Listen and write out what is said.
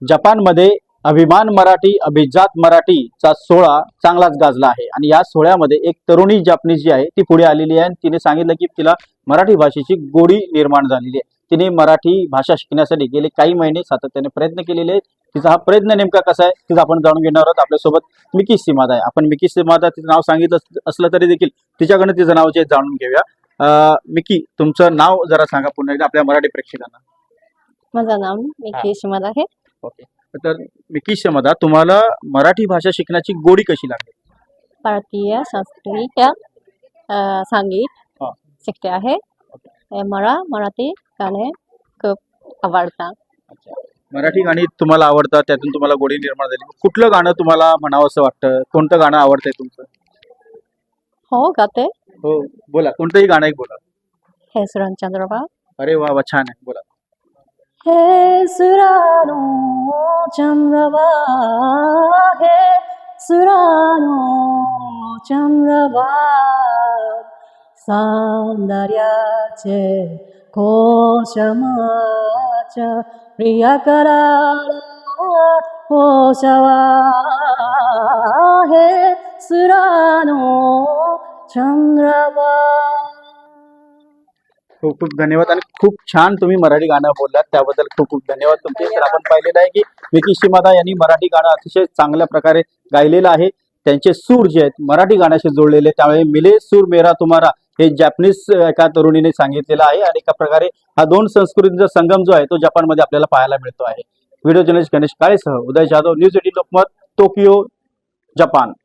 जपानमध्ये अभिमान मराठी अभिजात मराठीचा सोहळा चांगलाच गाजला आहे आणि या सोहळ्यामध्ये एक तरुणी जपानीज जी आहे ती पुढे आलेली आहे आणि तिने सांगितलं की तिला मराठी भाषेची गोडी निर्माण झालेली आहे। तिने मराठी भाषा शिकण्यासाठी गेले काही महिने सातत्याने प्रयत्न केलेले आहेत। तिचा हा प्रयत्न नेमका कसा आहे तिचं आपण जाणून घेणार आहोत। आपल्यासोबत मिकी सीमादा आहे। आपण मिकी सीमादा तिचं नाव सांगितलं असलं तरी देखील तिच्याकडनं तिचं नाव जे जाणून घेऊया। मिकी, तुमचं नाव जरा सांगा पुन्हा एकदा आपल्या मराठी प्रेक्षकांना। माझं नाव मिकी शिमद आहे। ओके, तर मिकी सीमादा, तुम्हाला मराठी भाषा शिकण्याची गोडी कशी लागली? भारतीय संस्कृतीच्या संगीत हा. शिकते आहे। मला मराठी गाणे खूप आवडतात। मराठी गाणी तुम्हाला आवडतात, त्यातून तुम्हाला गोडी निर्माण झाली। कुठलं गाणं तुम्हाला म्हणावंसं वाटतं? कोणतं गाणं आवडतंय तुमचं? हो गाते। हो, बोला, कोणतंही गाणं एक बोला। हे सुरान चंद्रबा। अरे वा वा, छान आहे, बोला। हे सुरानो चंद्रबा, हे सुरानो चंद्रबा, सौंदर्याचे कोशमाच्या प्रियकराला पोषवा, हे सुरानो चंद्रबा। खूप खूप धन्यवाद आणि खूप छान तुम्ही मराठी गाणं बोललात, त्याबद्दल खूप खूप धन्यवाद तुमचे। तर आपण पाहिलेलं आहे की मिकी सीमादा यांनी मराठी गाणं अतिशय चांगल्या प्रकारे गायलेलं आहे। त्यांचे सूर जे आहेत मराठी गाण्याशी जोडलेले, त्यामुळे मिले सूर मेरा तुम्हारा हे जॅपनीज एका तरुणीने सांगितलेलं आहे आणि एका प्रकारे हा दोन संस्कृतींचा संगम जो आहे तो जपानमध्ये आपल्याला पाहायला मिळतो आहे। व्हिडिओ जर्नलिस्ट गणेश काळेसह Uday Jadhav, news 18 Lokmat, Tokyo, Japan.